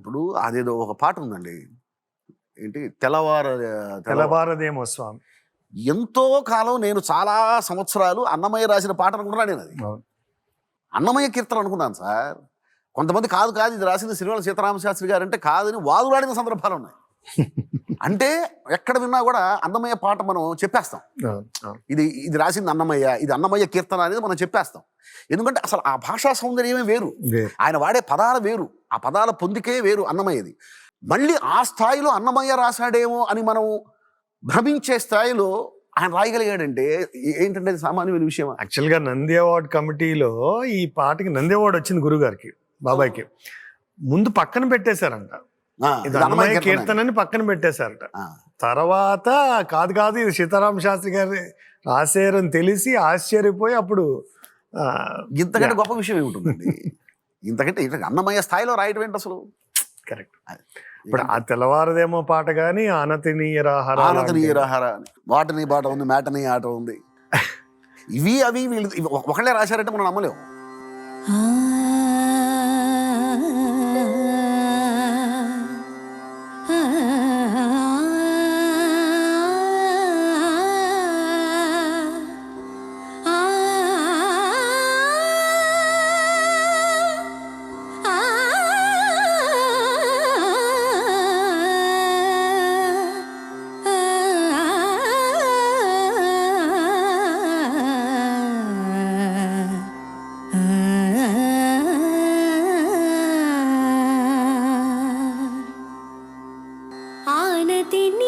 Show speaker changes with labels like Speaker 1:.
Speaker 1: ఇప్పుడు అదేదో ఒక పాట ఉందండి. ఏంటి తెల్లవార
Speaker 2: తెల్లవారదేమో స్వామి.
Speaker 1: ఎంతో కాలం నేను చాలా సంవత్సరాలు అన్నమయ్య రాసిన పాట అనుకున్నాను నేను. అది
Speaker 2: అవును.
Speaker 1: అన్నమయ్య కీర్తన అనుకున్నాను సార్. కొంతమంది కాదు ఇది రాసింది శ్రీనివాస సీతారామ శాస్త్రి గారు అంటే కాదని వాదులాడిన సందర్భాలు ఉన్నాయి. అంటే ఎక్కడ విన్నా కూడా అన్నమయ్య పాట మనం చెప్పేస్తాం. ఇది రాసింది అన్నమయ్య, ఇది అన్నమయ్య కీర్తన అనేది మనం చెప్పేస్తాం. ఎందుకంటే అసలు ఆ భాషా సౌందర్యమే వేరు, ఆయన వాడే పదాలు వేరు, ఆ పదాల పొందికే వేరు అన్నమయ్యది. మళ్ళీ ఆ స్థాయిలో అన్నమయ్య రాశాడేమో అని మనం భ్రమించే స్థాయిలో ఆయన రాయగలిగాడంటే ఏంటంటే అది సామాన్యమైన విషయం.
Speaker 2: యాక్చువల్గా నంది అవార్డ్ కమిటీలో ఈ పాటకి నంది అవార్డు వచ్చింది గురుగారికి, బాబాయ్కి. ముందు పక్కన పెట్టేశారంట, ఇది అన్నమయ్య కీర్తనని పక్కన పెట్టేశారట. తర్వాత కాదు ఇది సీతారామ శాస్త్రి గారి రాశారని తెలిసి ఆశ్చర్యపోయి అప్పుడు
Speaker 1: ఇంతకంటే గొప్ప విషయం ఏముంటుందండి. ఇంతకంటే అన్నమయ్య స్థాయిలో రాయటం ఏంటి అసలు.
Speaker 2: కరెక్ట్. ఇప్పుడు ఆ తెల్లవారదేమో పాట కానీ ఆనతనీయరాహార
Speaker 1: వాటని బాట ఉంది, మేటని ఆట ఉంది, ఇవి అవి వీళ్ళు ఒకళ్ళే రాశారంటే మనం నమ్మలేము.
Speaker 3: ఆనతిని